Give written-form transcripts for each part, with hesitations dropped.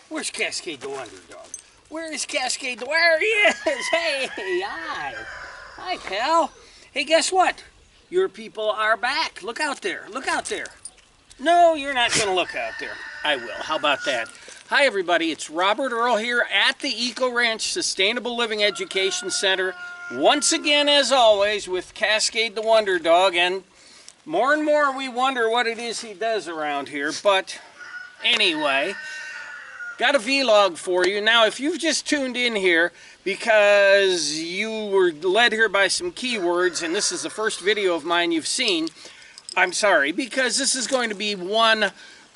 Where's Cascade the Wonder Dog? Where is Cascade the... Where he is! Hey, hi. Hi, pal. Hey, guess what? Your people are back. Look out there. Look out there. No, you're not going to look out there. I will. How about that? Hi, everybody. It's Robert Earl here at the Eco Ranch Sustainable Living Education Center. Once again, as always, with Cascade the Wonder Dog. And more we wonder what it is he does around here. But anyway, got a vlog for you. Now, if you've just tuned in here because you were led here by some keywords, and this is the first video of mine you've seen, I'm sorry, because this is going to be one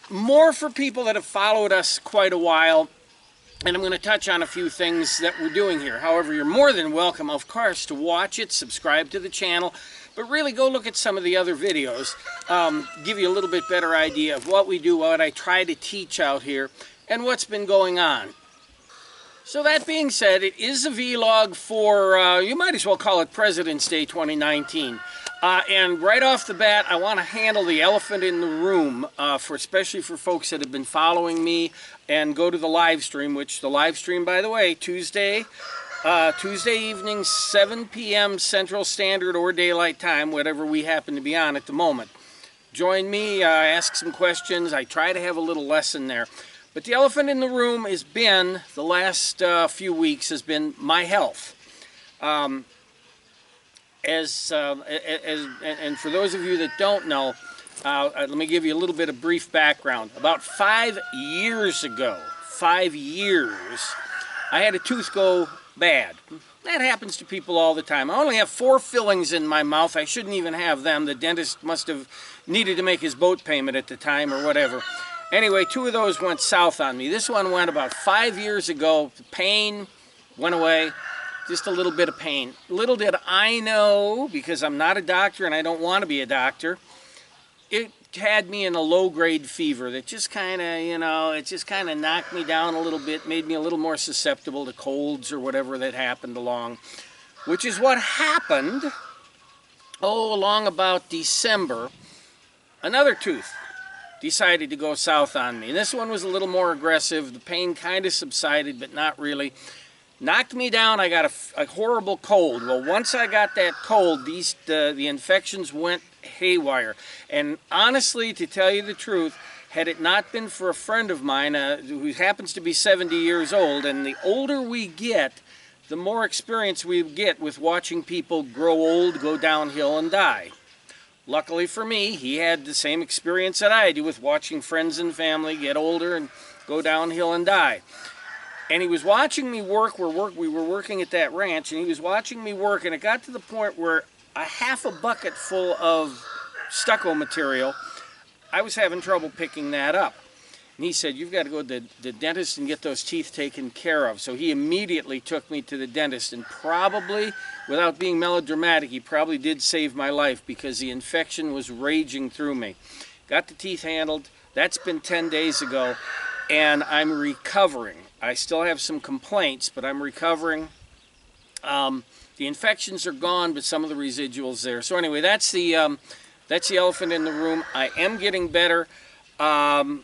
more for people that have followed us quite a while, and I'm going to touch on a few things that we're doing here. However, you're more than welcome, of course, to watch it, subscribe to the channel, but really go look at some of the other videos, give you a little bit better idea of what we do, what I try to teach out here, and what's been going on. So that being said, it is a vlog for, you might as well call it President's Day 2019. And right off the bat, I want to handle the elephant in the room, especially for folks that have been following me and go to the live stream, which the live stream, by the way, Tuesday evening, 7 p.m. Central Standard or Daylight Time, whatever we happen to be on at the moment. Join me, ask some questions. I try to have a little lesson there. But the elephant in the room has been, the last few weeks, has been my health. And for those of you that don't know, let me give you a little bit of brief background. About 5 years ago, 5 years, I had a tooth go bad. That happens to people all the time. I only have 4 fillings in my mouth. I shouldn't even have them. The dentist must have needed to make his boat payment at the time or whatever. Anyway, 2 of those went south on me. This one went about 5 years ago. The pain went away. Just a little bit of pain. Little did I know, because I'm not a doctor and I don't want to be a doctor, it had me in a low-grade fever that just kind of, you know, it just kind of knocked me down a little bit, made me a little more susceptible to colds or whatever that happened along, which is what happened, along about December. Another tooth decided to go south on me. And this one was a little more aggressive. The pain kind of subsided, but not really. Knocked me down. I got a horrible cold. Well, once I got that cold, the infections went haywire. And honestly, to tell you the truth, had it not been for a friend of mine who happens to be 70 years old, and the older we get, the more experience we get with watching people grow old, go downhill, and die. Luckily for me, he had the same experience that I do with watching friends and family get older and go downhill and die. And he was watching me work. We were working at that ranch, and he was watching me work, and it got to the point where a half a bucket full of stucco material, I was having trouble picking that up. And he said, "You've got to go to the dentist and get those teeth taken care of." So he immediately took me to the dentist, and probably, without being melodramatic, he probably did save my life because the infection was raging through me. Got the teeth handled. That's been 10 days ago, and I'm recovering. I still have some complaints, but I'm recovering. The infections are gone, but some of the residuals there. So anyway, that's the elephant in the room. I am getting better. The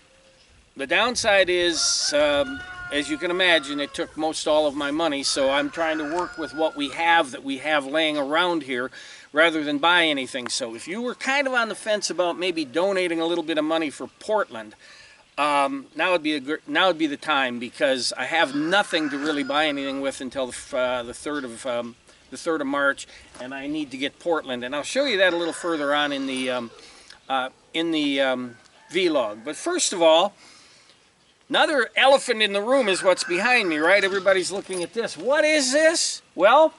downside is, as you can imagine, it took most all of my money, so I'm trying to work with what we have that we have laying around here rather than buy anything. So if you were kind of on the fence about maybe donating a little bit of money for Portland, now would be the time, because I have nothing to really buy anything with until the 3rd of March, and I need to get Portland, and I'll show you that a little further on in the vlog. But first of all, another elephant in the room is what's behind me, right? Everybody's looking at this. What is this? Well,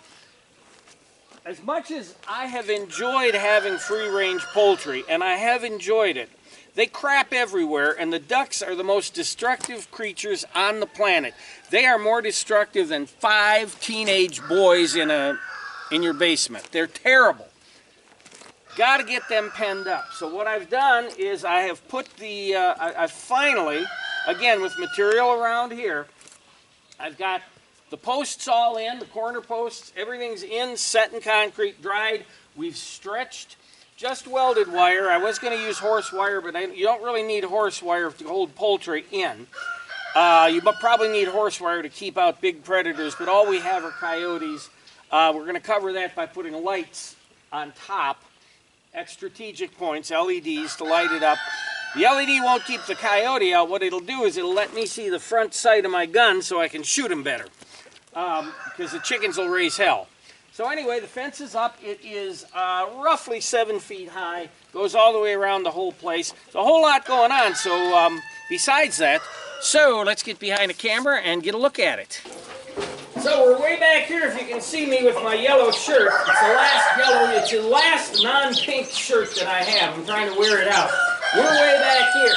as much as I have enjoyed having free-range poultry, and I have enjoyed it, they crap everywhere, and the ducks are the most destructive creatures on the planet. They are more destructive than 5 teenage boys in your basement. They're terrible. Got to get them penned up. So what I've done is I have put I finally, again with material around here, I've got the posts all in, the corner posts, everything's in, set in concrete, dried. We've stretched just welded wire. I was going to use horse wire, but you don't really need horse wire to hold poultry in. You probably need horse wire to keep out big predators, but all we have are coyotes. We're going to cover that by putting lights on top at strategic points, LEDs, to light it up. The LED won't keep the coyote out. What it'll do is it'll let me see the front sight of my gun so I can shoot him better, because the chickens will raise hell. So anyway, the fence is up. It is roughly 7 feet high, goes all the way around the whole place. There's a whole lot going on, so besides that, so let's get behind the camera and get a look at it. So we're way back here, if you can see me with my yellow shirt. It's the last non-pink shirt that I have. I'm trying to wear it out. We're way back here.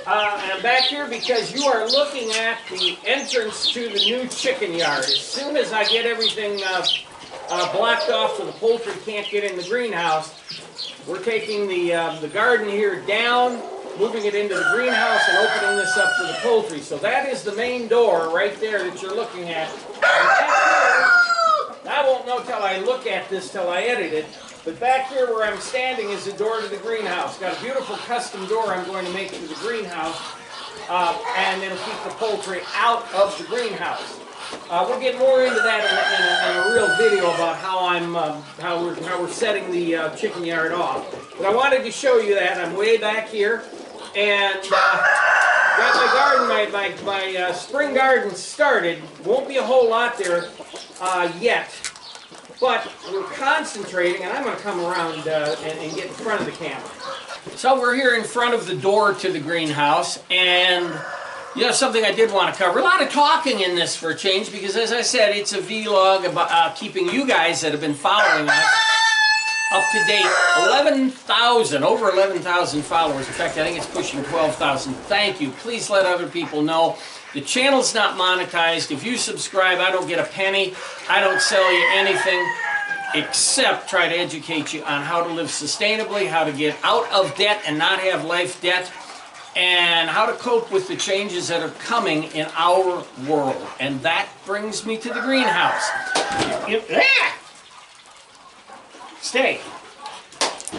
And I'm back here because you are looking at the entrance to the new chicken yard. As soon as I get everything blocked off so the poultry can't get in the greenhouse, we're taking the garden here down, moving it into the greenhouse, and opening this up for the poultry. So that is the main door right there that you're looking at. I won't know till I look at this, till I edit it, but back here where I'm standing is the door to the greenhouse. Got a beautiful custom door I'm going to make to the greenhouse, and it'll keep the poultry out of the greenhouse. We'll get more into that in a real video about how we're setting the chicken yard off. But I wanted to show you that. I'm way back here, and got my garden, my spring garden started. Won't be a whole lot there yet, but we're concentrating, and I'm going to come around and get in front of the camera. So we're here in front of the door to the greenhouse, and you know, something I did want to cover. A lot of talking in this for a change, because as I said, it's a vlog about keeping you guys that have been following us up to date. 11,000, over 11,000 followers. In fact, I think it's pushing 12,000. Thank you. Please let other people know. The channel's not monetized. If you subscribe, I don't get a penny. I don't sell you anything except try to educate you on how to live sustainably, how to get out of debt and not have life debt, and how to cope with the changes that are coming in our world. And that brings me to the greenhouse. Stay.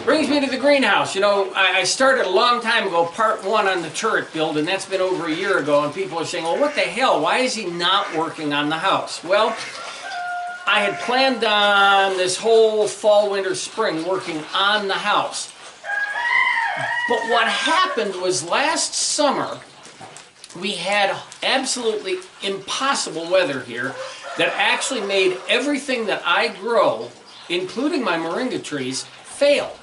Brings me to the greenhouse. You know, I started a long time ago, part 1 on the turret build, and that's been over a year ago, and people are saying, well, what the hell? Why is he not working on the house? Well, I had planned on this whole fall, winter, spring working on the house. But what happened was last summer, we had absolutely impossible weather here that actually made everything that I grow, including my moringa trees, fail.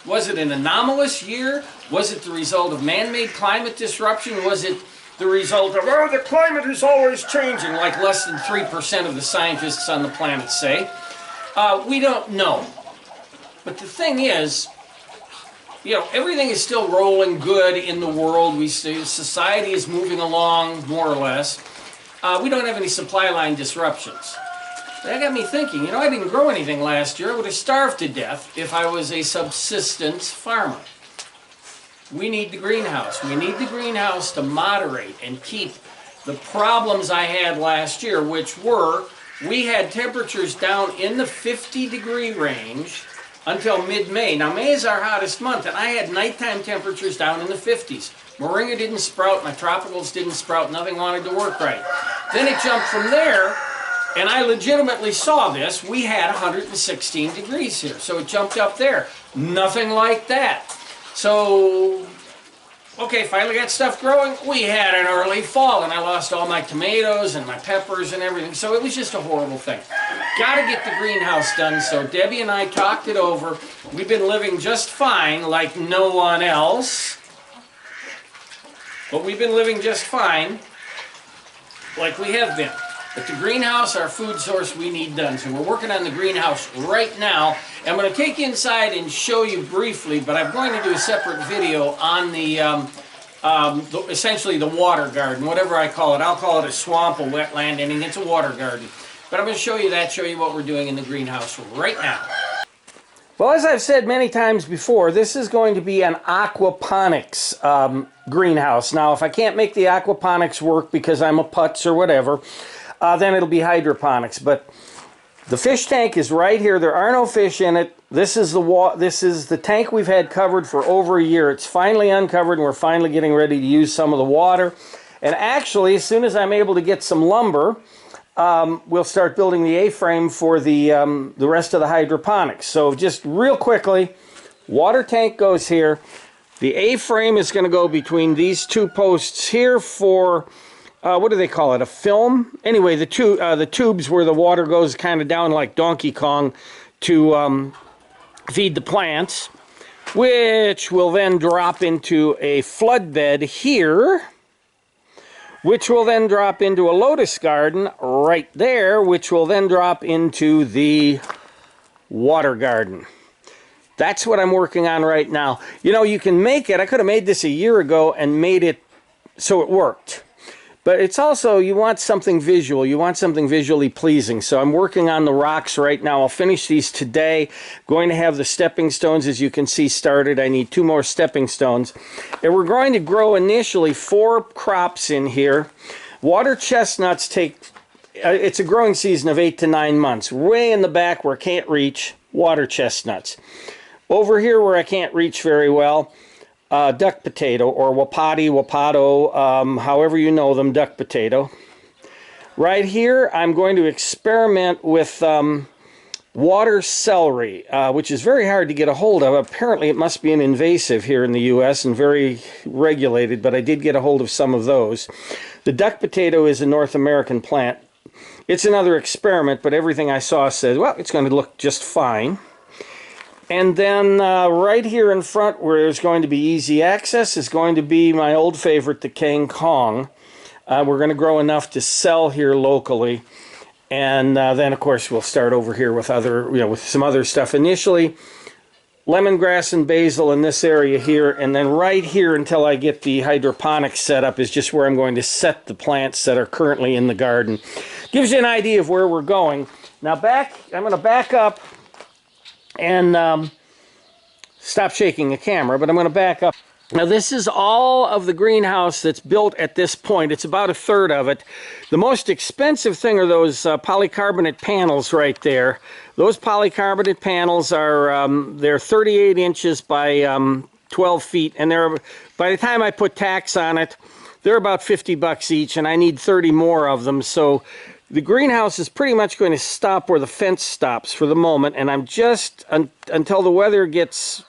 Was it an anomalous year? Was it the result of man-made climate disruption? Was it the result of, oh, the climate is always changing, like less than 3% of the scientists on the planet say? We don't know. But the thing is, you know, everything is still rolling good in the world. We see society is moving along, more or less. We don't have any supply line disruptions. That got me thinking, you know, I didn't grow anything last year. I would have starved to death if I was a subsistence farmer. We need the greenhouse. We need the greenhouse to moderate and keep the problems I had last year, which were, we had temperatures down in the 50-degree range until mid-May. Now, May is our hottest month, and I had nighttime temperatures down in the 50s. Moringa didn't sprout, my tropicals didn't sprout, nothing wanted to work right. Then it jumped from there, and I legitimately saw this. We had 116 degrees here, so it jumped up there. Nothing like that. So, okay, finally got stuff growing. We had an early fall, and I lost all my tomatoes and my peppers and everything, so it was just a horrible thing. Got to get the greenhouse done, so Debbie and I talked it over. We've been living just fine, like no one else. But we've been living just fine, like we have been. But the greenhouse, our food source, we need done. So we're working on the greenhouse right now. I'm going to take you inside and show you briefly, but I'm going to do a separate video on the essentially the water garden, whatever I call it. I'll call it a swamp, a wetland, and it's a water garden. But I'm going to show you that, show you what we're doing in the greenhouse right now. Well, as I've said many times before, this is going to be an aquaponics greenhouse. Now, if I can't make the aquaponics work because I'm a putz or whatever, then it'll be hydroponics. But the fish tank is right here. There are no fish in it. This is the tank we've had covered for over a year. It's finally uncovered, and we're finally getting ready to use some of the water. And actually, as soon as I'm able to get some lumber, we'll start building the A-frame for the rest of the hydroponics. So just real quickly, water tank goes here. The A-frame is going to go between these two posts here for, what do they call it, a film? Anyway, the tubes where the water goes kind of down like Donkey Kong to feed the plants, which will then drop into a flood bed here, which will then drop into a lotus garden right there, which will then drop into the water garden. That's what I'm working on right now. You know, you can make it, I could have made this a year ago and made it so it worked. But it's also, you want something visual. You want something visually pleasing. So I'm working on the rocks right now. I'll finish these today. Going to have the stepping stones, as you can see, started. I need 2 more stepping stones. And we're going to grow initially 4 crops in here. Water chestnuts take, it's a growing season of 8 to 9 months. Way in the back where I can't reach, water chestnuts. Over here where I can't reach very well, duck potato, or wapati, wapato, however you know them, duck potato. Right here, I'm going to experiment with water celery, which is very hard to get a hold of. Apparently, it must be an invasive here in the U.S. and very regulated, but I did get a hold of some of those. The duck potato is a North American plant. It's another experiment, but everything I saw says, well, it's going to look just fine. And then right here in front where there's going to be easy access is going to be my old favorite, the King Kong. We're going to grow enough to sell here locally. And then, of course, we'll start over here with with some other stuff. Initially, lemongrass and basil in this area here. And then right here until I get the hydroponics set up is just where I'm going to set the plants that are currently in the garden. Gives you an idea of where we're going. Now I'm going to back up and stop shaking the camera, but I'm going to back up. Now this is all of the greenhouse that's built at this point. It's about 1/3 of it. The most expensive thing are those polycarbonate panels right there. Those polycarbonate panels are they're 38 inches by 12 feet, and by the time I put tax on it, they're about 50 bucks each, and I need 30 more of them. So the greenhouse is pretty much going to stop where the fence stops for the moment, and I'm just, until the weather gets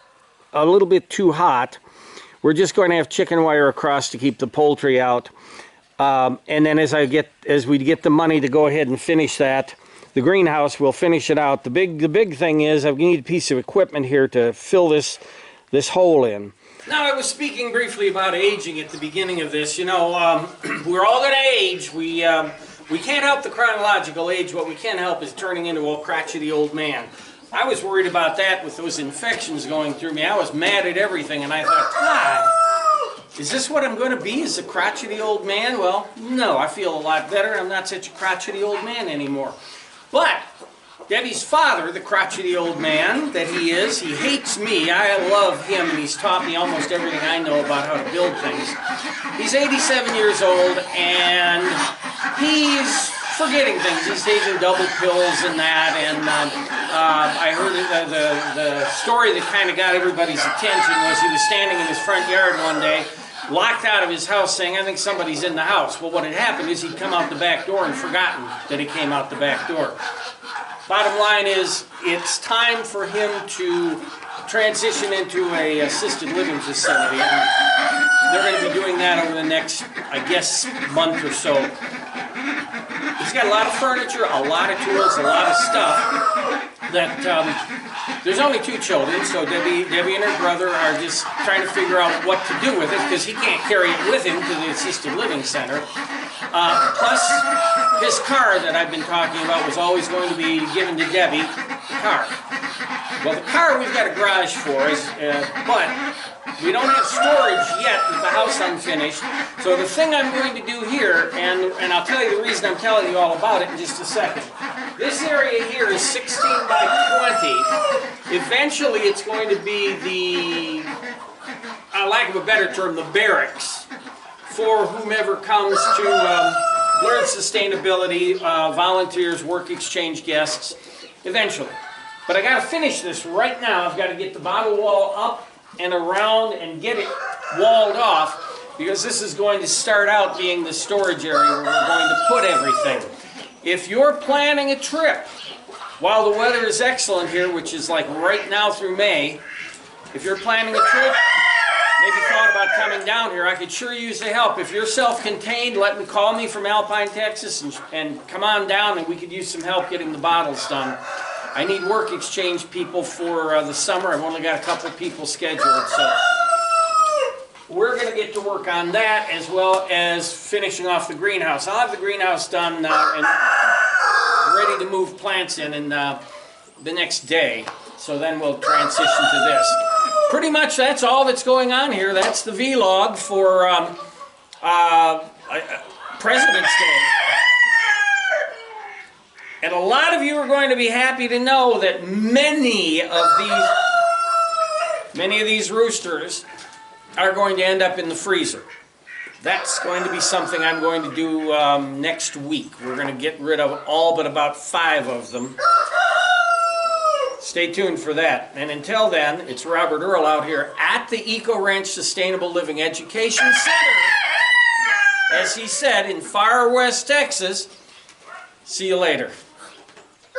a little bit too hot, we're just going to have chicken wire across to keep the poultry out. And then as we get the money to go ahead and finish that, the greenhouse, we'll finish it out. The big thing is I need a piece of equipment here to fill this hole in. Now, I was speaking briefly about aging at the beginning of this. You know, we're all going to age. We can't help the chronological age. What we can help is turning into a crotchety old man. I was worried about that with those infections going through me. I was mad at everything, and I thought, God, is this what I'm going to be, as a crotchety old man? Well, no, I feel a lot better. I'm not such a crotchety old man anymore. But Debbie's father, the crotchety old man that he is, he hates me. I love him, and he's taught me almost everything I know about how to build things. He's 87 years old, and he's forgetting things. He's taking double pills and that, and I heard the story that kind of got everybody's attention was he was standing in his front yard one day, locked out of his house, saying, I think somebody's in the house. Well, what had happened is he'd come out the back door and forgotten that he came out the back door. Bottom line is, it's time for him to transition into a assisted living facility. They're going to be doing that over the next, I guess, month or so. He's got a lot of furniture, a lot of tools, a lot of stuff that, there's only 2 children, so Debbie and her brother are just trying to figure out what to do with it, because he can't carry it with him to the assisted living center. Plus, his car that I've been talking about was always going to be given to Debbie, the car. Well, the car we've got a garage for, but we don't have storage yet with the house unfinished. So the thing I'm going to do here, and I'll tell you the reason I'm telling you all about it in just a second. This area here is 16 by 20. Eventually it's going to be the, lack of a better term, the barracks for whomever comes to learn sustainability, volunteers, work exchange guests, eventually. But I got to finish this right now. I've got to get the bottom wall up and around and get it walled off. because this is going to start out being the storage area where we're going to put everything. If you're planning a trip, while the weather is excellent here, which is like right now through May, if you're planning a trip, maybe thought about coming down here, I could sure use the help. If you're self-contained, call me from Alpine, Texas, and come on down, and we could use some help getting the bottles done. I need work exchange people for the summer. I've only got a couple people scheduled, so we're going to get to work on that, as well as finishing off the greenhouse. I'll have the greenhouse done and ready to move plants in the next day, so then we'll transition to this. Pretty much that's all that's going on here. That's the vlog for President's Day. And a lot of you are going to be happy to know that many of these roosters are going to end up in the freezer. That's going to be something I'm going to do next week. We're going to get rid of all but about 5 of them. Stay tuned for that. And until then, it's Robert Earl out here at the Eco Ranch Sustainable Living Education Center, as he said, in far west Texas. See you later.